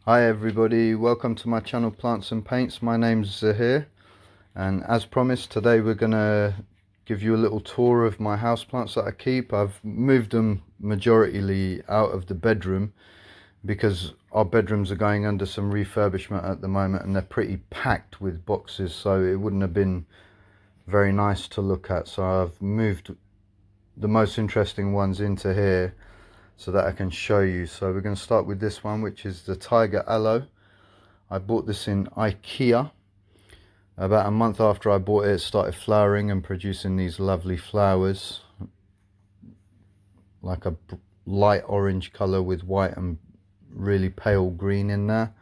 Hi everybody, welcome to my channel Plants and Paints. My name's Zahir, and as promised today we're gonna give you a little tour of my houseplants that I keep. I've moved them majoritarily out of the bedroom because our bedrooms are going under some refurbishment at the moment and they're pretty packed with boxes, so it wouldn't have been very nice to look at. So I've moved the most interesting ones into here so that I can show you. So we're going to start with this one, which is the Tiger Aloe. I bought this in IKEA. About a month after I bought it, it started flowering and producing these lovely flowers, like a light orange color with white and really pale green in there.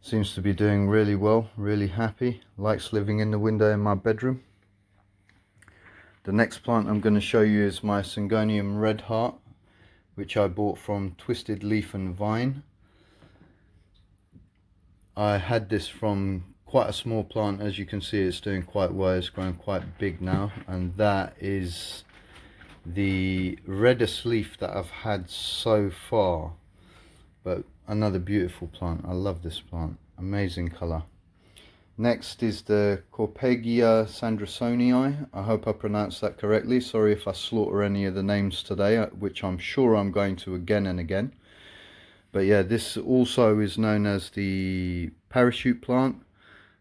Seems to be doing really well, really happy, likes living in the window in my bedroom. The next plant I'm going to show you is my Syngonium Red Heart, which I bought from Twisted Leaf and Vine. I had this from quite a small plant. As you can see, it's doing quite well, it's growing quite big now, and that is the reddest leaf that I've had so far, but another beautiful plant. I love this plant, amazing color. Next is the Corpegia sandersonii. I hope I pronounced that correctly. Sorry if I slaughter any of the names today, which I'm sure I'm going to again and again. But yeah, this also is known as the parachute plant.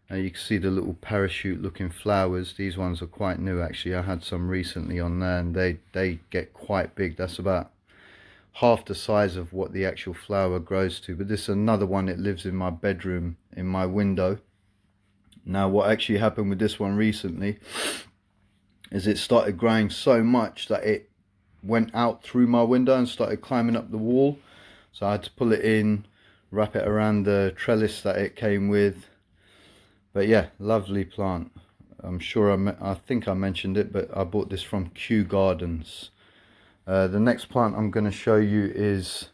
You can see the little parachute looking flowers. These ones are quite new actually. I had some recently on there and they get quite big. That's about half the size of what the actual flower grows to. But this is another one that lives in my bedroom, in my window. Now what actually happened with this one recently is it started growing so much that it went out through my window and started climbing up the wall. So I had to pull it in, wrap it around the trellis that it came with. But yeah, lovely plant. I'm sure I think I mentioned it, but I bought this from Kew Gardens. The next plant I'm going to show you is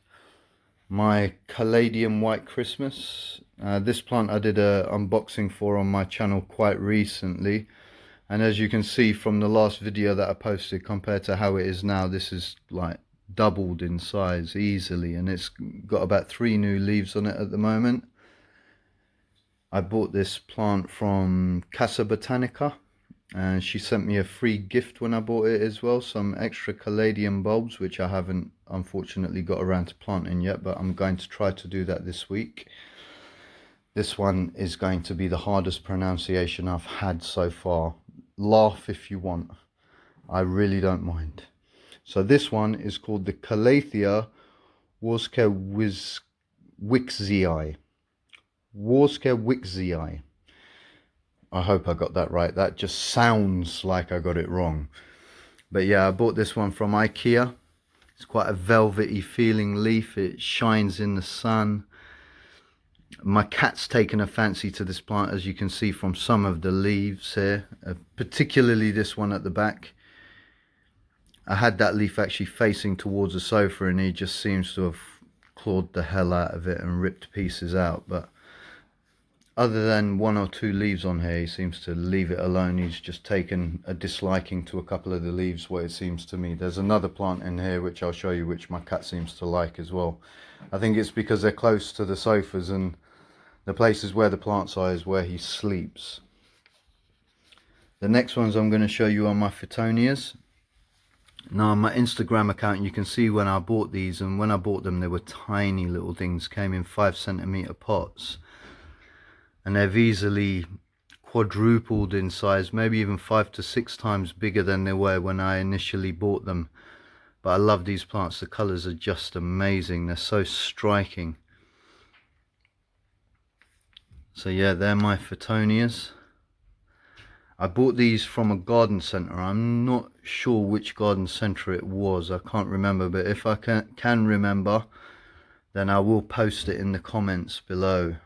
my Caladium White Christmas. This plant I did a unboxing for on my channel quite recently, and as you can see from the last video that I posted compared to how it is now, this is like doubled in size easily, and it's got about 3 new leaves on it at the moment. I bought this plant from Casa Botanica, and she sent me a free gift when I bought it as well, some extra caladium bulbs, which I haven't unfortunately got around to planting yet, but I'm going to try to do that this week. This one is going to be the hardest pronunciation I've had so far. Laugh if you want, I really don't mind. So this one is called the Calathea Worskewixii. Worskewixii. I hope I got that right. That just sounds like I got it wrong. But yeah, I bought this one from IKEA. It's quite a velvety feeling leaf. It shines in the sun. My cat's taken a fancy to this plant, as you can see from some of the leaves here, particularly this one at the back. I had that leaf actually facing towards the sofa and he just seems to have clawed the hell out of it and ripped pieces out. But other than 1 or 2 leaves on here, he seems to leave it alone. He's just taken a disliking to a couple of the leaves, what it seems to me. There's another plant in here which I'll show you, which my cat seems to like as well. I think it's because they're close to the sofas, and the places where the plants are is where he sleeps. The next ones I'm going to show you are my Phytonias. Now on my Instagram account you can see when I bought these, and when I bought them they were tiny little things, came in 5cm pots, and they've easily quadrupled in size, maybe even 5 to 6 times bigger than they were when I initially bought them. But I love these plants, the colours are just amazing, they're so striking. So yeah, they're my Phytonias. I bought these from a garden centre. I'm not sure which garden centre it was, I can't remember, but if I can remember, then I will post it in the comments below.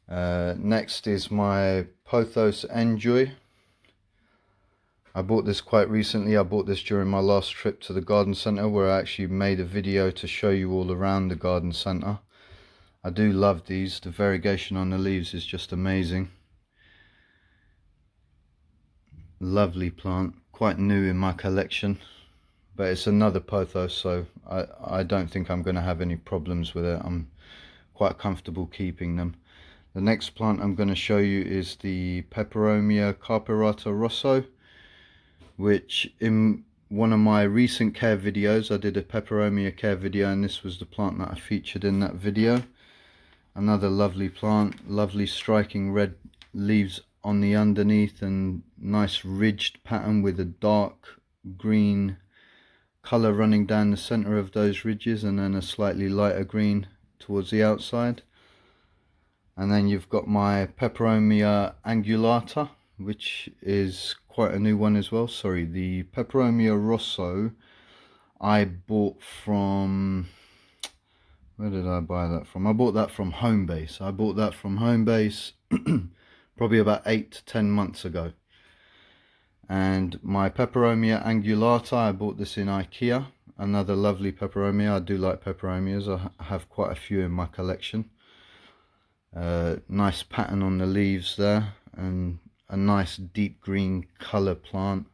Next is my Pothos Enjoy. I bought this quite recently. I bought this during my last trip to the garden centre, where I actually made a video to show you all around the garden centre. I do love these. The variegation on the leaves is just amazing. Lovely plant, quite new in my collection, but it's another pothos, so I don't think I'm going to have any problems with it. I'm quite comfortable keeping them. The next plant I'm going to show you is the Peperomia carpirata rosso, which in one of my recent care videos, I did a Peperomia care video, and this was the plant that I featured in that video. Another lovely plant, lovely striking red leaves on the underneath and nice ridged pattern with a dark green colour running down the centre of those ridges, and then a slightly lighter green towards the outside. And then you've got my Peperomia angulata, which is quite a new one as well. Sorry, the Peperomia rosso I bought from, where did I buy that from? I bought that from Homebase. I bought that from Homebase probably about 8 to 10 months ago. And my Peperomia angulata, I bought this in IKEA. Another lovely Peperomia. I do like Peperomias. I have quite a few in my collection. Nice pattern on the leaves there, and a nice deep green colour plant.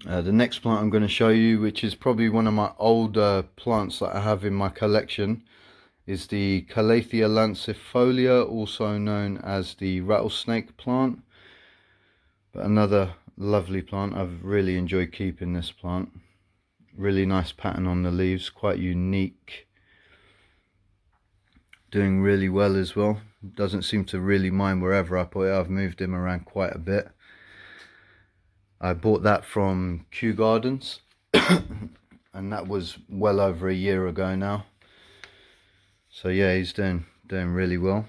The next plant I'm going to show you, which is probably one of my older plants that I have in my collection, is the Calathea lancifolia, also known as the rattlesnake plant. But another lovely plant. I've really enjoyed keeping this plant. Really nice pattern on the leaves, quite unique. Doing really well as well. Doesn't seem to really mind wherever I put it. I've moved him around quite a bit. I bought that from Kew Gardens and that was well over a year ago now. So yeah, he's doing really well.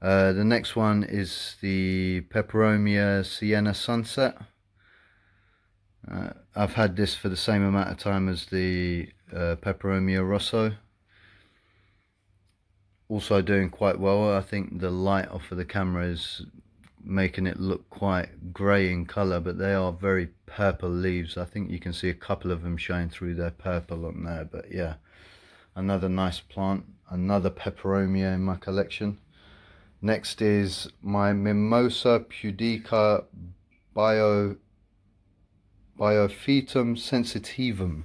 The next one is the Peperomia Sienna Sunset. I've had this for the same amount of time as the Peperomia Rosso. Also doing quite well. I think the light off of the camera is making it look quite grey in colour, but they are very purple leaves. I think you can see a couple of them showing through their purple on there. But yeah, another nice plant, another Peperomia in my collection. Next is my Mimosa pudica biophytum sensitivum.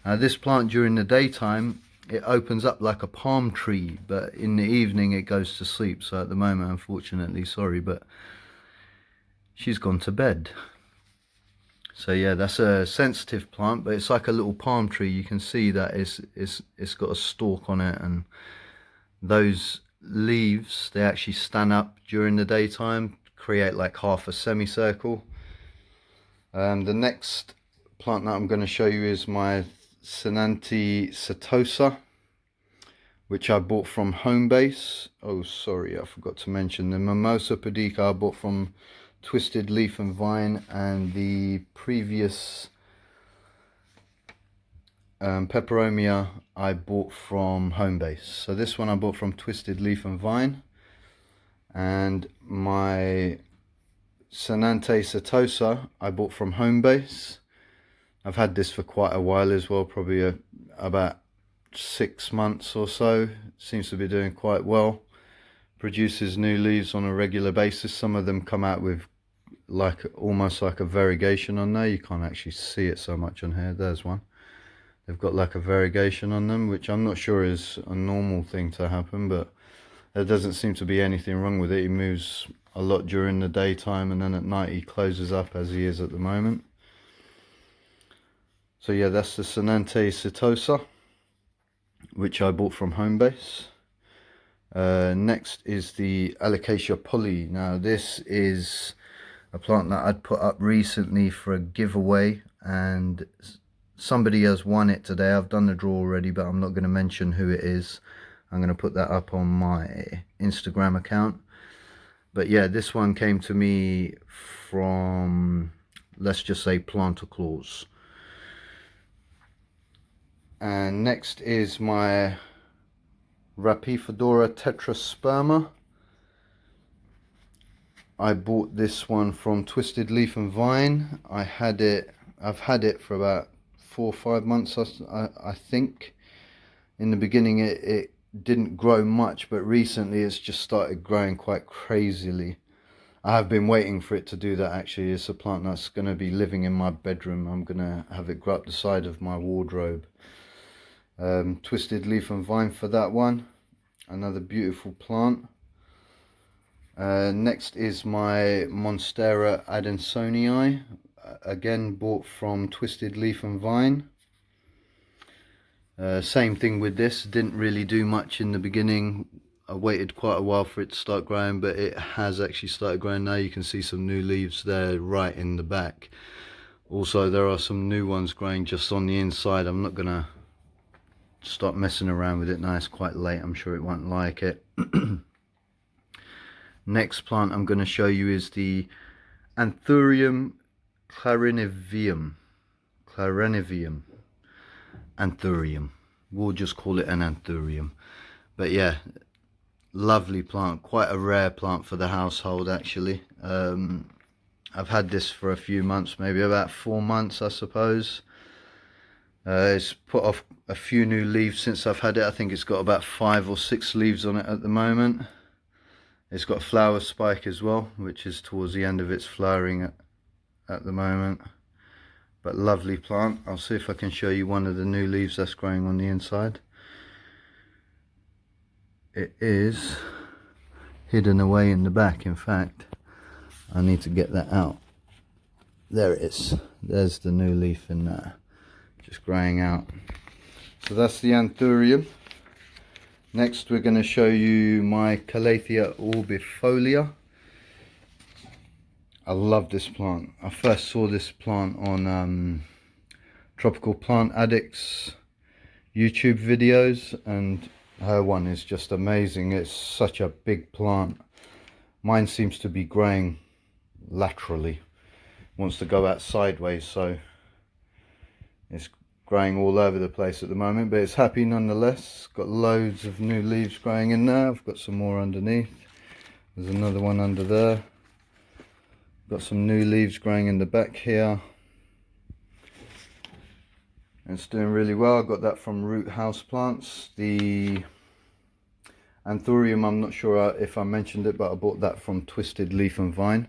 Now this plant during the daytime, it opens up like a palm tree, but in the evening it goes to sleep. So at the moment, unfortunately, sorry, but she's gone to bed. So yeah, that's a sensitive plant, but it's like a little palm tree. You can see that it's got a stalk on it, and those leaves, they actually stand up during the daytime, create like half a semicircle. The next plant that I'm going to show you is my Senanti setosa, which I bought from Homebase. Oh sorry, I forgot to mention the Mimosa pudica I bought from Twisted Leaf and Vine, and the previous Peperomia I bought from Homebase. So this one I bought from Twisted Leaf and Vine, and my Senanti setosa I bought from Homebase. I've had this for quite a while as well, probably about 6 months or so. Seems to be doing quite well. Produces new leaves on a regular basis. Some of them come out with like almost like a variegation on there. You can't actually see it so much on here. There's one. They've got like a variegation on them, which I'm not sure is a normal thing to happen, but there doesn't seem to be anything wrong with it. He moves a lot during the daytime, and then at night he closes up as he is at the moment. So yeah, that's the Senanti setosa, which I bought from Homebase. Next is the Alocasia pulley. Now this is a plant that I'd put up recently for a giveaway, and somebody has won it today. I've done the draw already, but I'm not going to mention who it is. I'm going to put that up on my Instagram account. But yeah, this one came to me from, let's just say, Planter Claus. And next is my Rhaphiphedora tetrasperma. I bought this one from Twisted Leaf and Vine. I've had it for about 4 or 5 months, I think. In the beginning it didn't grow much, but recently it's just started growing quite crazily. I have been waiting for it to do that actually. It's a plant that's going to be living in my bedroom. I'm going to have it grow up the side of my wardrobe. Twisted leaf and vine for that one. Another beautiful plant. Next is my Monstera adansonii, again bought from Twisted Leaf and Vine. Same thing with this, didn't really do much in the beginning. I waited quite a while for it to start growing, but it has actually started growing now. You can see some new leaves there right in the back. Also, there are some new ones growing just on the inside. I'm not gonna start messing around with it now, it's quite late, I'm sure it won't like it. Next plant I'm going to show you is the Anthurium clarinivium. Anthurium. We'll just call it an Anthurium. But yeah, lovely plant, quite a rare plant for the household actually. I've had this for a few months, maybe about 4 months I suppose. It's put off a few new leaves since I've had it. I think it's got about 5 or 6 leaves on it at the moment. It's got a flower spike as well, which is towards the end of its flowering at the moment. But lovely plant. I'll see if I can show you one of the new leaves that's growing on the inside. It is hidden away in the back, in fact. I need to get that out. There it is. There's the new leaf in there, just growing out. So that's the Anthurium. Next we're going to show you my Calathea orbifolia. I love this plant. I first saw this plant on Tropical Plant Addict's YouTube videos, and her one is just amazing. It's such a big plant. Mine seems to be growing laterally. Wants to go out sideways, so it's growing all over the place at the moment, but it's happy nonetheless. Got loads of new leaves growing in there. I've got some more underneath. There's another one under there. Got some new leaves growing in the back here. And it's doing really well. I got that from Root Houseplants. The Anthurium, I'm not sure if I mentioned it, but I bought that from Twisted Leaf and Vine.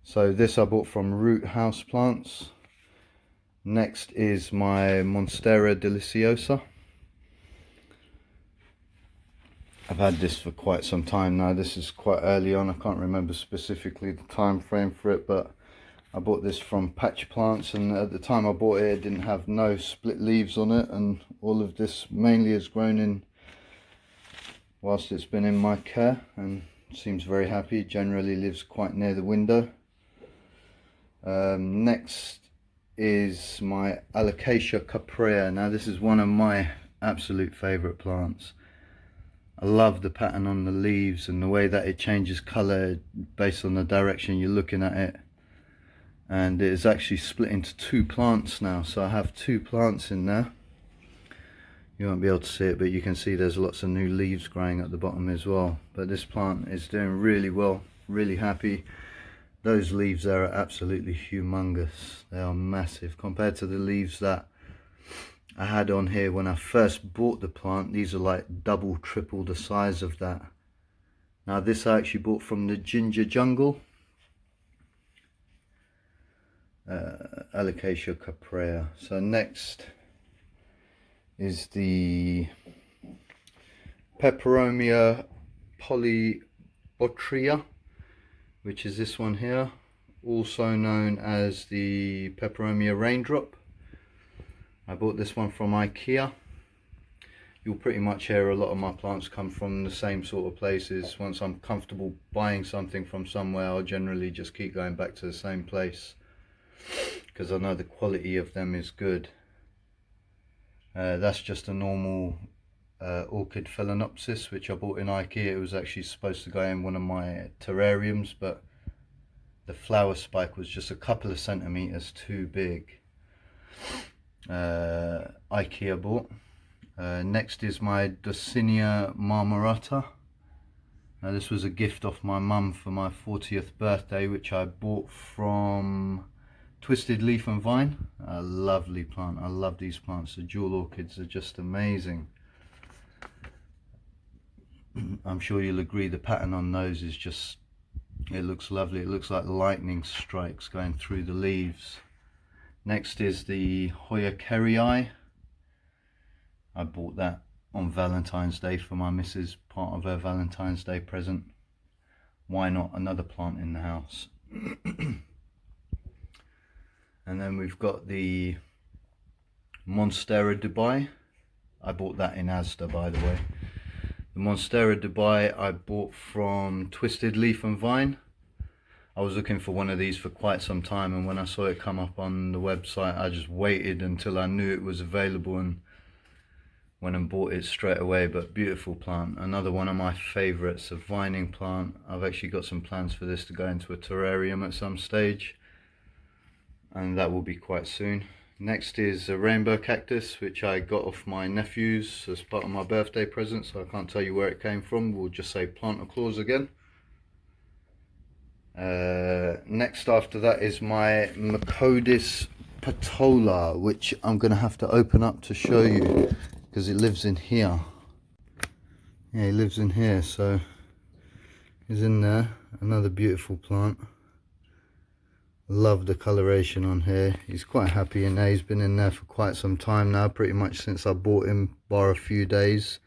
So this I bought from Root Houseplants. Next is my Monstera deliciosa. I've had this for quite some time now. This is quite early on. I can't remember specifically the time frame for it, but I bought this from Patch Plants, and at the time I bought it, it didn't have no split leaves on it, and all of this mainly has grown in whilst it's been in my care, and seems very happy. Generally lives quite near the window. Next is my Alocasia caprea. Now this is one of my absolute favorite plants. I love the pattern on the leaves and the way that it changes color based on the direction you're looking at it. And it is actually split into 2 plants now, so I have 2 plants in there. You won't be able to see it, but you can see there's lots of new leaves growing at the bottom as well. But this plant is doing really well, really happy. Those leaves there are absolutely humongous. They are massive compared to the leaves that I had on here when I first bought the plant. These are like double, triple the size of that. Now this I actually bought from the Ginger Jungle. Alocasia caprea. So next is the Peperomia polybotria, which is this one here, also known as the Peperomia raindrop. I bought this one from IKEA. You'll pretty much hear a lot of my plants come from the same sort of places. Once I'm comfortable buying something from somewhere, I'll generally just keep going back to the same place because I know the quality of them is good. That's just a normal orchid phalaenopsis which I bought in IKEA. It was actually supposed to go in one of my terrariums, but the flower spike was just a couple of centimeters too big. IKEA bought. Next is my Dulcinea marmorata. Now this was a gift off my mum for my 40th birthday, which I bought from Twisted Leaf and Vine. A lovely plant. I love these plants. The jewel orchids are just amazing. I'm sure you'll agree the pattern on those is just, it looks lovely. It looks like lightning strikes going through the leaves. Next is the Hoya kerrii. I bought that on Valentine's Day for my missus, part of her Valentine's Day present. Why not another plant in the house? And then we've got the Monstera Dubai. I bought that in Asda, by the way. The Monstera Dubai I bought from Twisted Leaf and Vine. I was looking for one of these for quite some time, and when I saw it come up on the website, I just waited until I knew it was available and went and bought it straight away. But beautiful plant, another one of my favorites, a vining plant. I've actually got some plans for this to go into a terrarium at some stage, and that will be quite soon. Next is a rainbow cactus, which I got off my nephews as part of my birthday present, so I can't tell you where it came from. We'll just say planter clause again. Next after that is my Macodis patola, which I'm going to have to open up to show you because it lives in here. Yeah, he lives in here, so he's in there. Another beautiful plant. Love the coloration on here. He's quite happy in there. He's been in there for quite some time now, pretty much since I bought him, bar a few days.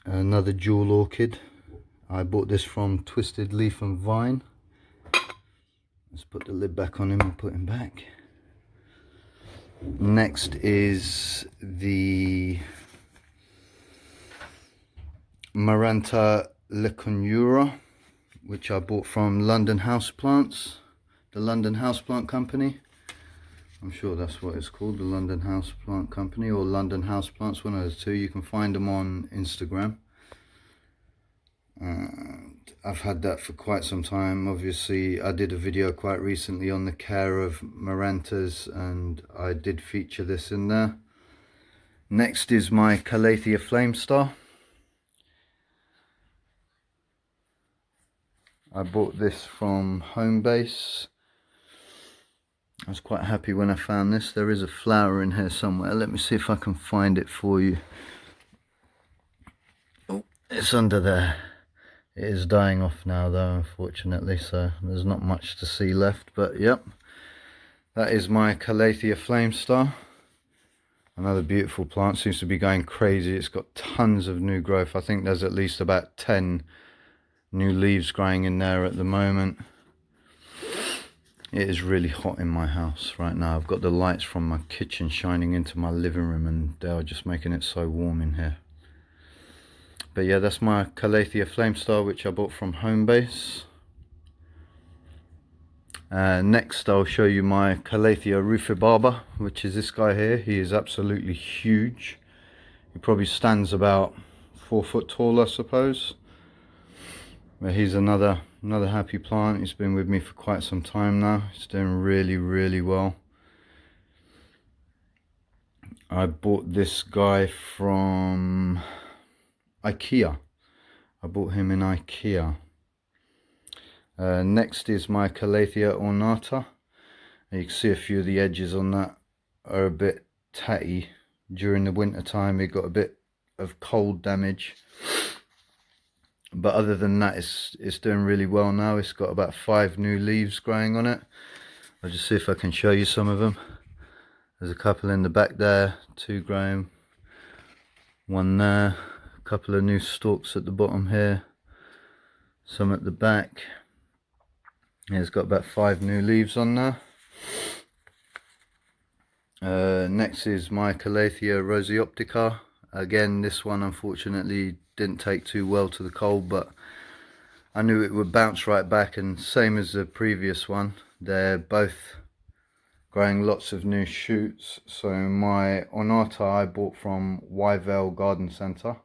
Another jewel orchid. I bought this from Twisted Leaf and Vine. Let's put the lid back on him and put him back. Next is the Maranta Leconura, which I bought from London Houseplants, the London Houseplant Company. I'm sure that's what it's called, the London Houseplant Company, or London Houseplants, one of the two. You can find them on Instagram. And I've had that for quite some time. Obviously, I did a video quite recently on the care of Marantas, and I did feature this in there. Next is my Calathea Flamestar. I bought this from Homebase. I was quite happy when I found this. There is a flower in here somewhere. Let me see if I can find it for you. Oh, it's under there. It is dying off now though, unfortunately, so there's not much to see left. But yep, that is my Calathea Flamestar. Another beautiful plant, seems to be going crazy. It's got tons of new growth. I think there's at least about 10 new leaves growing in there at the moment. It is really hot in my house right now. I've got the lights from my kitchen shining into my living room, and they are just making it so warm in here. But yeah, that's my Calathea Flamestar, which I bought from Homebase. Next I'll show you my Calathea rufibaba, which is this guy here. He is absolutely huge. He probably stands about 4 foot tall, I suppose. But he's another happy plant. He's been with me for quite some time now. He's doing really well. I bought this guy from IKEA. I bought him in IKEA. Next is my Calathea ornata. You can see a few of the edges on that are a bit tatty. During the winter time it got a bit of cold damage. But other than that, it's doing really well now. It's got about 5 new leaves growing on it. I'll just see if I can show you some of them. There's a couple in the back there, 2 growing, 1 there, a couple of new stalks at the bottom here, some at the back. Yeah, it's got about 5 new leaves on there. Next is my Calathea roseoptica. Again, this one unfortunately didn't take too well to the cold, but I knew it would bounce right back, and same as the previous one, they're both growing lots of new shoots. So my ornata I bought from Wyvale Garden Centre,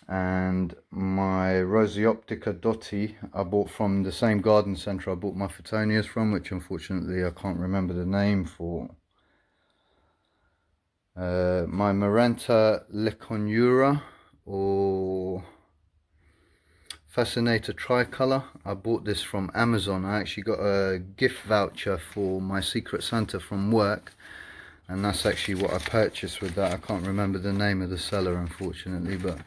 and my roseoptica Dotti I bought from the same garden centre I bought my Phottonias from, which unfortunately I can't remember the name for. My Maranta Leconura, or Fascinator Tricolour, I bought this from Amazon. I actually got a gift voucher for my Secret Santa from work, and that's actually what I purchased with that. I can't remember the name of the seller unfortunately, but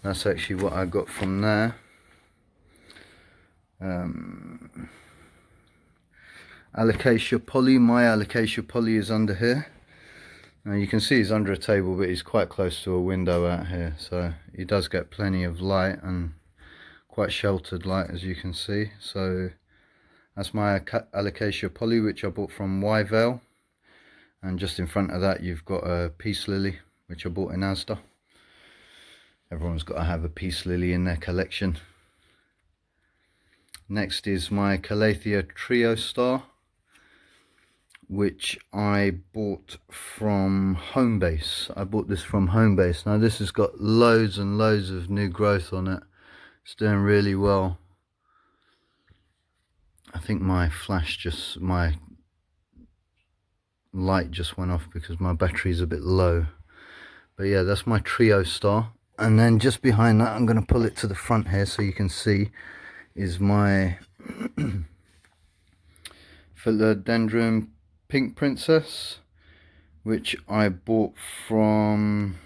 that's actually what I got from there. Alocasia Poly, my Alocasia Poly is under here. Now you can see he's under a table, but he's quite close to a window out here, so he does get plenty of light and quite sheltered light, as you can see. So that's my Alocasia poly, which I bought from Yvale, and just in front of that you've got a peace lily, which I bought in Asda. Everyone's got to have a peace lily in their collection. Next is my Calathea Trio Star, which I bought from Homebase. I bought this from Homebase. Now this has got loads and loads of new growth on it. It's doing really well. I think my light just went off because my battery's a bit low. But yeah, that's my Trio Star. And then just behind that, I'm going to pull it to the front here so you can see, is my Philodendron Pink Princess, which I bought from,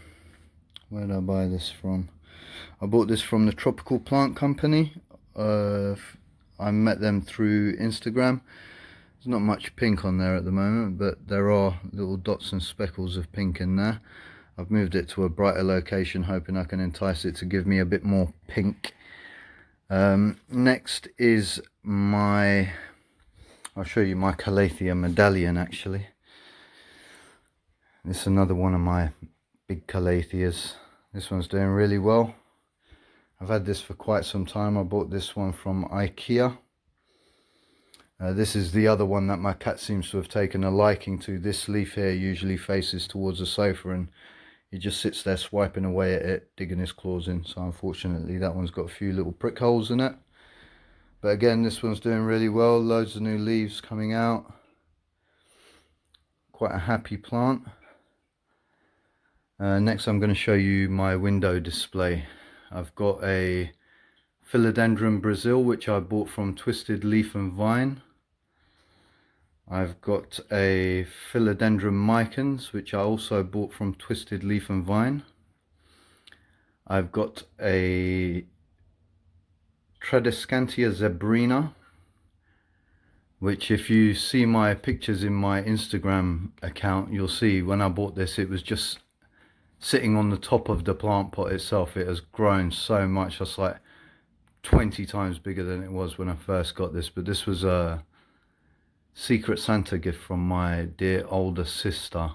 where did I buy this from? I bought this from the Tropical Plant Company. I met them through Instagram. There's not much pink on there at the moment, but there are little dots and speckles of pink in there. I've moved it to a brighter location, hoping I can entice it to give me a bit more pink. Next is my, I'll show you my Calathea Medallion actually. This is another one of my big Calatheas. This one's doing really well. I've had this for quite some time. I bought this one from IKEA. This is the other one that my cat seems to have taken a liking to. This leaf here usually faces towards the sofa and he just sits there swiping away at it, digging his claws in. So unfortunately that one's got a few little prick holes in it. But again, this one's doing really well. Loads of new leaves coming out. Quite a happy plant. Next I'm going to show you my window display. I've got a Philodendron Brazil, which I bought from Twisted Leaf and Vine. I've got a Philodendron Micans, which I also bought from Twisted Leaf and Vine. I've got a Tradescantia zebrina, which if you see my pictures in my Instagram account, you'll see when I bought this, it was just sitting on the top of the plant pot itself. It has grown so much. That's like 20 times bigger than it was when I first got this. But this was a Secret Santa gift from my dear older sister.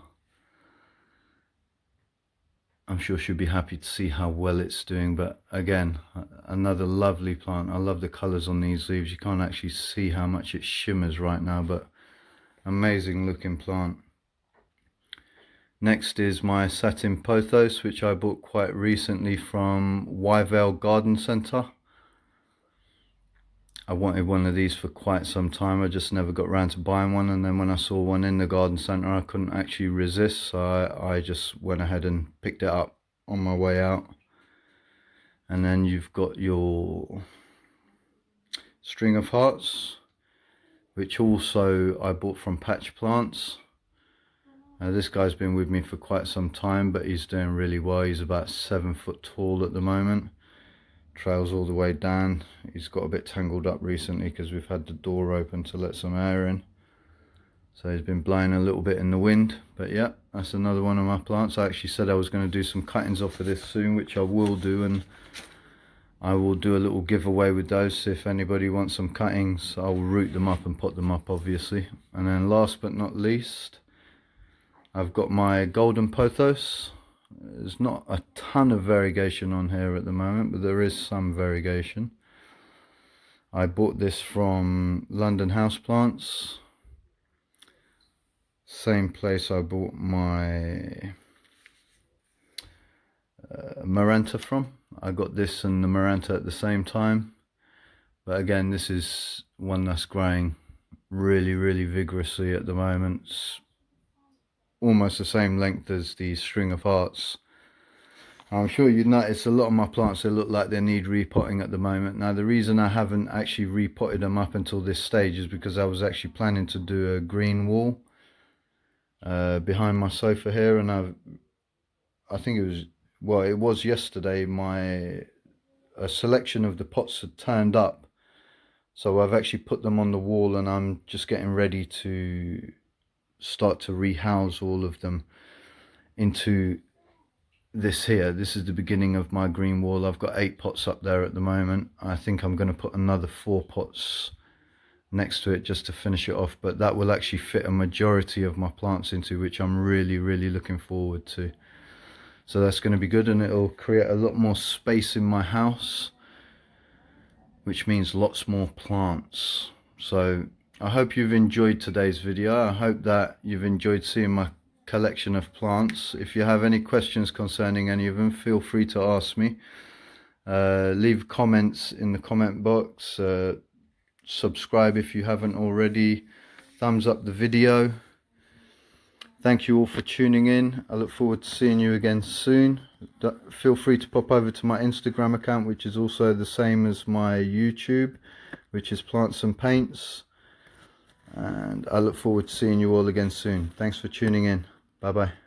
I'm sure she'll be happy to see how well it's doing. But again, another lovely plant. I love the colors on these leaves. You can't actually see how much it shimmers right now, but amazing looking plant. Next is my Satin Pothos, which I bought quite recently from Yvale Garden Centre. I wanted one of these for quite some time. I just never got around to buying one, and then when I saw one in the garden centre, I couldn't actually resist, so I just went ahead and picked it up on my way out. And then you've got your String of Hearts, which also I bought from Patch Plants. This guy's been with me for quite some time, but he's doing really well. He's about 7 foot tall at the moment. Trails all the way down. He's got a bit tangled up recently because we've had the door open to let some air in. So he's been blowing a little bit in the wind. But yeah, that's another one of my plants. I actually said I was going to do some cuttings off of this soon, which I will do, and I will do a little giveaway with those. If anybody wants some cuttings, I'll root them up and pot them up, obviously. And then last but not least, I've got my Golden Pothos. There's not a ton of variegation on here at the moment, but there is some variegation. I bought this from London Houseplants. Same place I bought my Maranta from. I got this and the Maranta at the same time. But again, this is one that's growing really vigorously at the moment. It's almost the same length as the String of Hearts. I'm sure you'd notice a lot of my plants, they look like they need repotting at the moment. Now the reason I haven't actually repotted them up until this stage is because I was actually planning to do a green wall behind my sofa here, and I think it was yesterday, a selection of the pots had turned up, so I've actually put them on the wall, and I'm just getting ready to start to rehouse all of them. into this here. This is the beginning of my green wall. I've got 8 pots up there at the moment. I think I'm going to put another 4 pots next to it just to finish it off, but that will actually fit a majority of my plants into, which I'm really looking forward to. So that's going to be good, and it'll create a lot more space in my house, which means lots more plants. So I hope you've enjoyed today's video. I hope that you've enjoyed seeing my collection of plants. If you have any questions concerning any of them, feel free to ask me. Leave comments in the comment box. Subscribe if you haven't already. Thumbs up the video. Thank you all for tuning in. I look forward to seeing you again soon. Feel free to pop over to my Instagram account, which is also the same as my YouTube, which is Plants and Paints. And I look forward to seeing you all again soon. Thanks for tuning in. Bye bye.